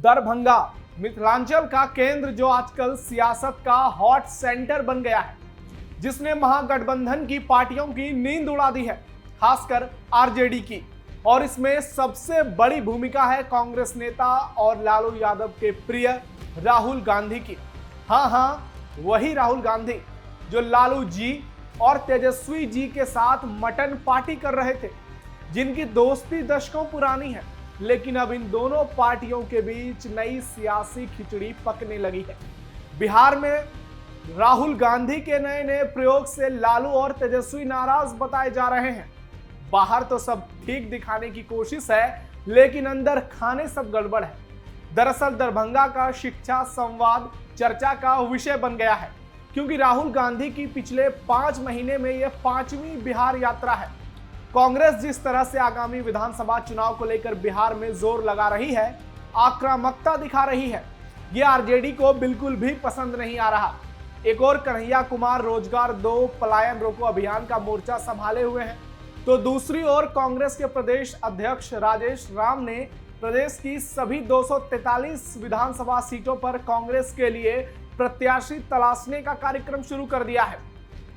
दरभंगा मिथिलांचल का केंद्र जो आजकल सियासत का हॉट सेंटर बन गया है, जिसने महागठबंधन की पार्टियों की नींद उड़ा दी है, खासकर आरजेडी की। और इसमें सबसे बड़ी भूमिका है कांग्रेस नेता और लालू यादव के प्रिय राहुल गांधी की। हाँ, वही राहुल गांधी जो लालू जी और तेजस्वी जी के साथ मटन पार्टी कर रहे थे, जिनकी दोस्ती दशकों पुरानी है। लेकिन अब इन दोनों पार्टियों के बीच नई सियासी खिचड़ी पकने लगी है। बिहार में राहुल गांधी के नए नए प्रयोग से लालू और तेजस्वी नाराज बताए जा रहे हैं। बाहर तो सब ठीक दिखाने की कोशिश है, लेकिन अंदर खाने सब गड़बड़ है। दरअसल दरभंगा का शिक्षा संवाद चर्चा का विषय बन गया है, क्योंकि राहुल गांधी की पिछले 5 महीने में यह 5वीं बिहार यात्रा है। कांग्रेस जिस तरह से आगामी विधानसभा चुनाव को लेकर बिहार में जोर लगा रही है, आक्रामकता दिखा रही है, यह आरजेडी को बिल्कुल भी पसंद नहीं आ रहा। एक और कन्हैया कुमार रोजगार दो पलायन रोको अभियान का मोर्चा संभाले हुए हैं, तो दूसरी ओर कांग्रेस के प्रदेश अध्यक्ष राजेश राम ने प्रदेश की सभी 243 विधानसभा सीटों पर कांग्रेस के लिए प्रत्याशी तलाशने का कार्यक्रम शुरू कर दिया है।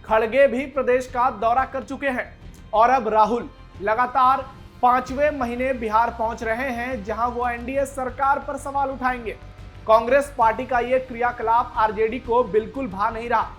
खड़गे भी प्रदेश का दौरा कर चुके हैं और अब राहुल लगातार 5वें महीने बिहार पहुंच रहे हैं, जहां वो एनडीए सरकार पर सवाल उठाएंगे। कांग्रेस पार्टी का ये क्रियाकलाप आरजेडी को बिल्कुल भा नहीं रहा।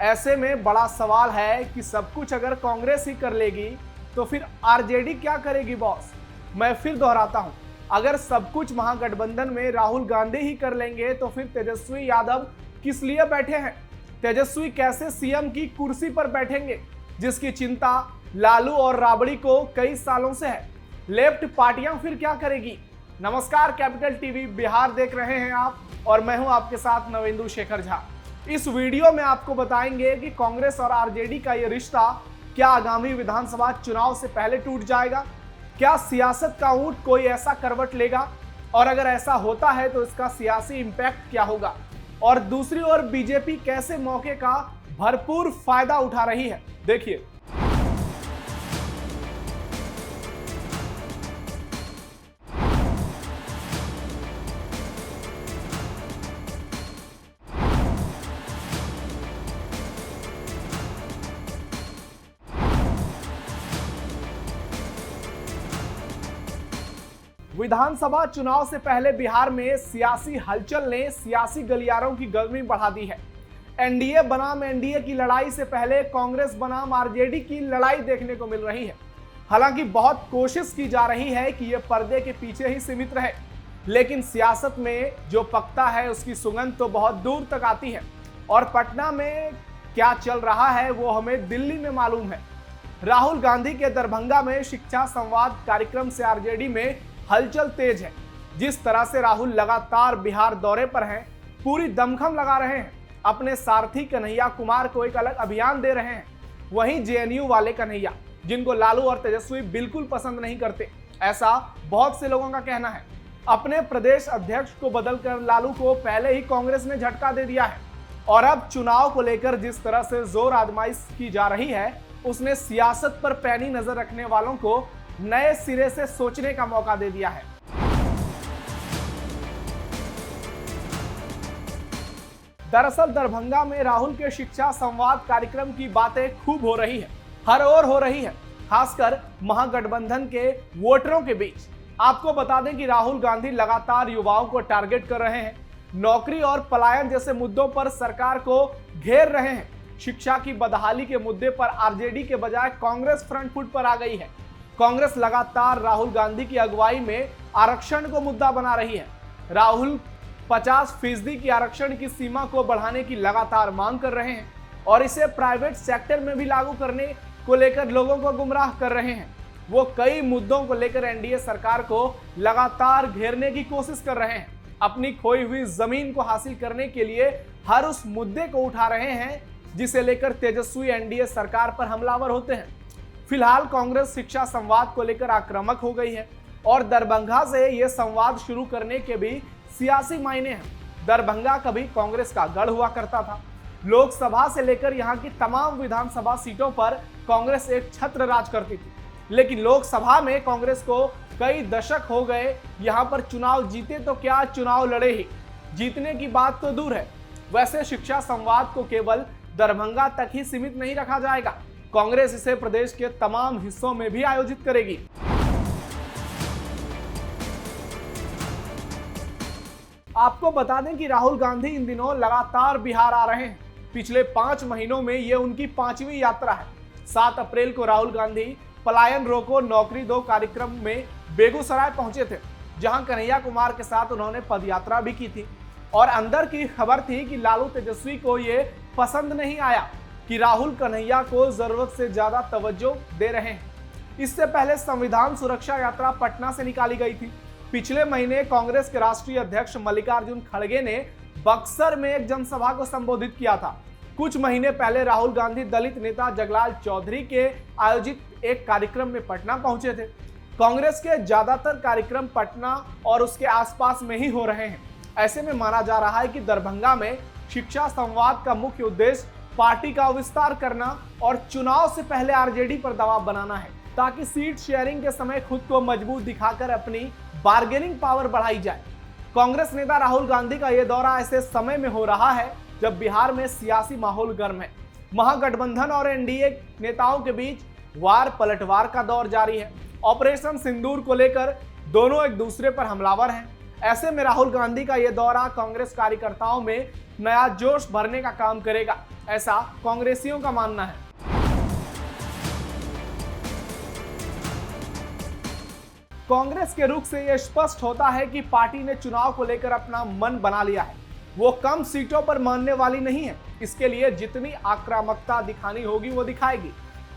ऐसे में बड़ा सवाल है कि सब कुछ अगर कांग्रेस ही कर लेगी तो फिर आरजेडी क्या करेगी बॉस। मैं फिर दोहराता हूं, अगर सब कुछ महागठबंधन में राहुल गांधी ही कर लेंगे तो फिर तेजस्वी यादव किस लिए बैठे हैं? तेजस्वी कैसे सीएम की कुर्सी पर बैठेंगे, जिसकी चिंता लालू और राबड़ी को कई सालों से है। लेफ्ट पार्टियां फिर क्या करेगी? नमस्कार, कैपिटल टीवी बिहार देख रहे हैं आप और मैं हूं आपके साथ नवेंदु शेखर झा। इस वीडियो में आपको बताएंगे कि कांग्रेस और आरजेडी का यह रिश्ता क्या आगामी विधानसभा चुनाव से पहले टूट जाएगा? क्या सियासत का ऊंट कोई ऐसा करवट लेगा? और अगर ऐसा होता है तो इसका सियासी इंपैक्ट क्या होगा? और दूसरी ओर बीजेपी कैसे मौके का भरपूर फायदा उठा रही है, देखिए। विधानसभा चुनाव से पहले बिहार में सियासी हलचल ने सियासी गलियारों की गर्मी बढ़ा दी है। एनडीए बनाम एनडीए की लड़ाई से पहले कांग्रेस बनाम आरजेडी की लड़ाई देखने को मिल रही है। हालांकि बहुत कोशिश की जा रही है कि यह पर्दे के पीछे ही सीमित रहे, लेकिन सियासत में जो पकता है उसकी सुगंध तो बहुत दूर तक आती है। और पटना में क्या चल रहा है वो हमें दिल्ली में मालूम है। राहुल गांधी के दरभंगा में शिक्षा संवाद कार्यक्रम से आरजेडी में हलचल तेज है। जिस तरह से राहुल लगातार बिहार दौरे पर हैं, पूरी दमखम लगा रहे हैं, अपने सारथी कन्हैया कुमार को एक अलग अभियान दे रहे हैं। वहीं जेएनयू वाले कन्हैया, जिनको लालू और तेजस्वी बिल्कुल पसंद नहीं करते, ऐसा बहुत से लोगों का कहना है, अपने प्रदेश अध्यक्ष को बदलकर लालू को पहले ही कांग्रेस ने झटका दे दिया है। और अब चुनाव को लेकर जिस तरह से जोर आजमाइश की जा रही है, उसने सियासत पर पैनी नजर रखने वालों को नए सिरे से सोचने का मौका दे दिया है। दरअसल दरभंगा में राहुल के शिक्षा संवाद कार्यक्रम की बातें खूब हो रही है, हर ओर हो रही है, खासकर महागठबंधन के वोटरों के बीच। आपको बता दें कि राहुल गांधी लगातार युवाओं को टारगेट कर रहे हैं, नौकरी और पलायन जैसे मुद्दों पर सरकार को घेर रहे हैं। शिक्षा की बदहाली के मुद्दे पर आरजेडी के बजाय कांग्रेस फ्रंट फुट पर आ गई है। कांग्रेस लगातार राहुल गांधी की अगुवाई में आरक्षण को मुद्दा बना रही है। राहुल 50% की आरक्षण की सीमा को बढ़ाने की लगातार मांग कर रहे हैं और इसे प्राइवेट सेक्टर में भी लागू करने को लेकर लोगों को गुमराह कर रहे हैं। वो कई मुद्दों को लेकर एनडीए सरकार को लगातार घेरने की कोशिश कर रहे हैं। अपनी खोई हुई जमीन को हासिल करने के लिए हर उस मुद्दे को उठा रहे हैं जिसे लेकर तेजस्वी एनडीए सरकार पर हमलावर होते हैं। फिलहाल कांग्रेस शिक्षा संवाद को लेकर आक्रामक हो गई है और दरभंगा से यह संवाद शुरू करने के भी सियासी मायने हैं। दरभंगा कभी कांग्रेस का गढ़ हुआ करता था। लोकसभा से लेकर यहां की तमाम विधानसभा सीटों पर कांग्रेस एक छत्र राज करती थी। लेकिन लोकसभा में कांग्रेस को कई दशक हो गए यहां पर चुनाव जीते तो क्या, चुनाव लड़े ही, जीतने की बात तो दूर है। वैसे शिक्षा संवाद को केवल दरभंगा तक ही सीमित नहीं रखा जाएगा, कांग्रेस इसे प्रदेश के तमाम हिस्सों में भी आयोजित करेगी। आपको बता दें कि राहुल गांधी इन दिनों लगातार बिहार आ रहे हैं। पिछले 5 महीनों में यह उनकी 5वीं यात्रा है। 7 अप्रैल को राहुल गांधी पलायन रोको नौकरी दो कार्यक्रम में बेगूसराय पहुंचे थे, जहां कन्हैया कुमार के साथ उन्होंने पदयात्रा भी की थी। और अंदर की खबर थी कि लालू तेजस्वी को यह पसंद नहीं आया कि राहुल कन्हैया को जरूरत से ज्यादा तवज्जो दे रहे हैं। इससे पहले संविधान सुरक्षा यात्रा पटना से निकाली गई थी। पिछले महीने कांग्रेस के राष्ट्रीय अध्यक्ष मल्लिकार्जुन खड़गे ने बक्सर में एक जनसभा को संबोधित किया था। कुछ महीने पहले राहुल गांधी दलित नेता जगलाल चौधरी के आयोजित एक कार्यक्रम में पटना पहुंचे थे। कांग्रेस के ज्यादातर कार्यक्रम पटना और उसके आसपास में ही हो रहे हैं। ऐसे में माना जा रहा है कि दरभंगा में शिक्षा संवाद का मुख्य उद्देश्य पार्टी का विस्तार करना और चुनाव से पहले आरजेडी पर दबाव बनाना है, ताकि सीट शेयरिंग के समय खुद को मजबूत दिखाकर अपनी बार्गेनिंग पावर बढ़ाई जाए। कांग्रेस नेता राहुल गांधी का यह दौरा ऐसे समय में हो रहा है जब बिहार में सियासी माहौल गर्म है। महागठबंधन और एनडीए नेताओं के बीच वार पलटवार का दौर जारी है। ऑपरेशन सिंदूर को लेकर दोनों एक दूसरे पर हमलावर हैं। ऐसे में राहुल गांधी का यह दौरा कांग्रेस कार्यकर्ताओं में नया जोश भरने का काम करेगा, ऐसा कांग्रेसियों का मानना है। कांग्रेस के रुख से यह स्पष्ट होता है कि पार्टी ने चुनाव को लेकर अपना मन बना लिया है। वो कम सीटों पर मानने वाली नहीं है। इसके लिए जितनी आक्रामकता दिखानी होगी वो दिखाएगी।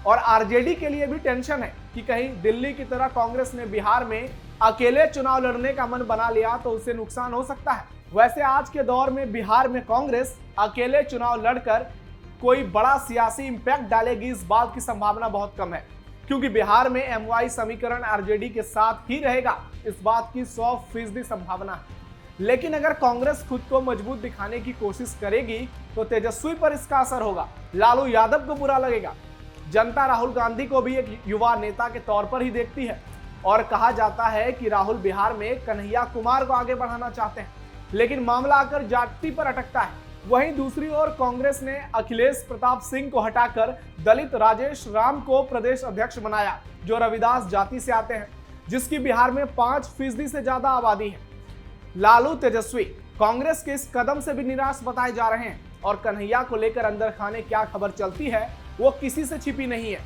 और आरजेडी के लिए भी टेंशन है कि कहीं दिल्ली की तरह कांग्रेस ने बिहार में अकेले चुनाव लड़ने का मन बना लिया तो उससे नुकसान हो सकता है। वैसे आज के दौर में बिहार में कांग्रेस अकेले चुनाव लड़कर कोई बड़ा सियासी इंपैक्ट डालेगी, इस बात की संभावना बहुत कम है, क्योंकि बिहार में एमवाई समीकरण आरजेडी के साथ ही रहेगा, इस बात की 100% संभावना है। लेकिन अगर कांग्रेस खुद को मजबूत दिखाने की कोशिश करेगी तो तेजस्वी पर इसका असर होगा, लालू यादव को बुरा लगेगा। जनता राहुल गांधी को भी एक युवा नेता के तौर पर ही देखती है और कहा जाता है कि राहुल बिहार में कन्हैया कुमार को आगे बढ़ाना चाहते हैं, लेकिन मामला आकर जाति पर अटकता है। वहीं दूसरी ओर कांग्रेस ने अखिलेश प्रताप सिंह को हटाकर दलित राजेश राम को प्रदेश अध्यक्ष बनाया, जो रविदास जाति से आते हैं, जिसकी बिहार में 5% से ज्यादा आबादी है। लालू तेजस्वी कांग्रेस के इस कदम से भी निराश बताए जा रहे हैं और कन्हैया को लेकर अंदर खाने क्या खबर चलती है वो किसी से छिपी नहीं है।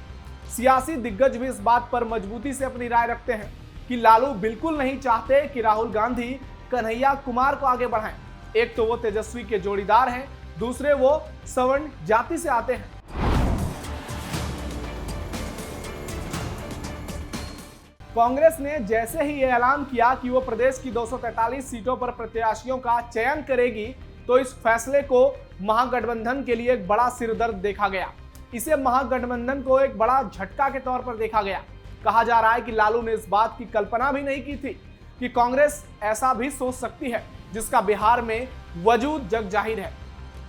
सियासी दिग्गज भी इस बात पर मजबूती से अपनी राय रखते हैं कि लालू बिल्कुल नहीं चाहते कि राहुल गांधी कन्हैया कुमार को आगे बढ़ाएं। एक तो वो तेजस्वी के जोड़ीदार हैं, दूसरे वो सवर्ण जाति से आते हैं। कांग्रेस ने जैसे ही यह ऐलान किया कि वो प्रदेश की 243 सीटों पर प्रत्याशियों का चयन करेगी, तो इस फैसले को महागठबंधन के लिए एक बड़ा सिरदर्द देखा गया। इसे महागठबंधन को एक बड़ा झटका के तौर पर देखा गया। कहा जा रहा है कि लालू ने इस बात की कल्पना भी नहीं की थी कि कांग्रेस ऐसा भी सोच सकती है, जिसका बिहार में वजूद जग जाहिर है।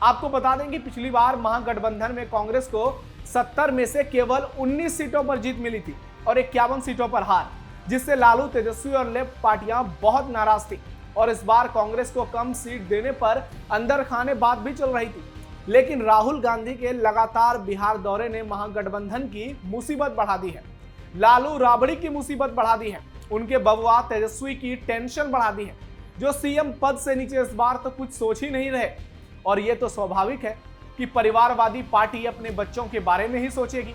आपको बता दें कि पिछली बार महागठबंधन में कांग्रेस को 70 में से केवल 19 सीटों पर जीत मिली थी और 51 सीटों पर हार, जिससे लालू तेजस्वी और लेफ्ट पार्टियां बहुत नाराज थी और इस बार कांग्रेस को कम सीट देने पर अंदर खाने बात भी चल रही थी। लेकिन राहुल गांधी के लगातार बिहार दौरे ने महागठबंधन की मुसीबत बढ़ा दी है, लालू राबड़ी की मुसीबत बढ़ा दी है, उनके बबुआ तेजस्वी की टेंशन बढ़ा दी है, जो सीएम पद से नीचे इस बार तो कुछ सोच ही नहीं रहे। और ये तो स्वाभाविक है कि परिवारवादी पार्टी अपने बच्चों के बारे में ही सोचेगी।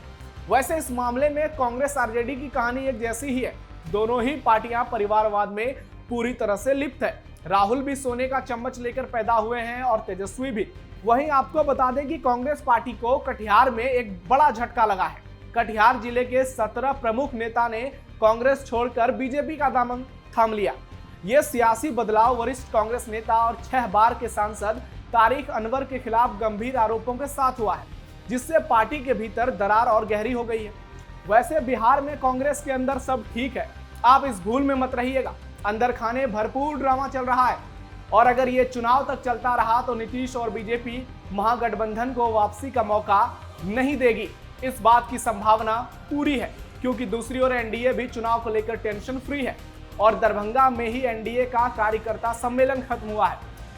वैसे इस मामले में कांग्रेस आरजेडी की कहानी एक जैसी ही है। दोनों ही पार्टियां परिवारवाद में पूरी तरह से लिप्त है। राहुल भी सोने का चम्मच लेकर पैदा हुए हैं और तेजस्वी भी। वहीं आपको बता दें कि कांग्रेस पार्टी को कटिहार में एक बड़ा झटका लगा है। कटिहार जिले के 17 प्रमुख नेता ने कांग्रेस छोड़कर बीजेपी का दामन थाम लिया। यह सियासी बदलाव वरिष्ठ कांग्रेस नेता और 6 बार के सांसद तारिक अनवर के खिलाफ गंभीर आरोपों के साथ हुआ है, जिससे पार्टी के भीतर दरार और गहरी हो गई है। वैसे बिहार में कांग्रेस के अंदर सब ठीक है, आप इस भूल में मत रहिएगा। अंदर खाने भरपूर ड्रामा चल रहा है और अगर ये चुनाव तक चलता रहा तो नीतीश और बीजेपी महागठबंधन को वापसी का मौका नहीं देगी। इस बात की संभावना पूरी है, क्योंकि दूसरी ओर एनडीए भी चुनाव को लेकर टेंशन फ्री है और दरभंगा में ही एनडीए का कार्यकर्ता सम्मेलन खत्म हुआ है,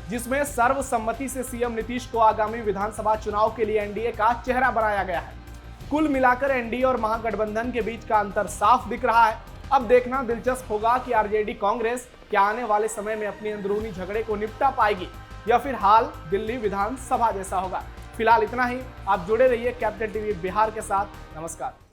जिसमें सर्वसम्मति से सीएम नीतीश को आगामी विधानसभा चुनाव के लिए एनडीए का चेहरा बनाया गया है। कुल मिलाकर एनडीए और महागठबंधन के बीच का अंतर साफ दिख रहा है। अब देखना दिलचस्प होगा कि आरजेडी कांग्रेस क्या आने वाले समय में अपनी अंदरूनी झगड़े को निपटा पाएगी या फिर हाल दिल्ली विधानसभा जैसा होगा। फिलहाल इतना ही। आप जुड़े रहिए कैपिटल टीवी बिहार के साथ। नमस्कार।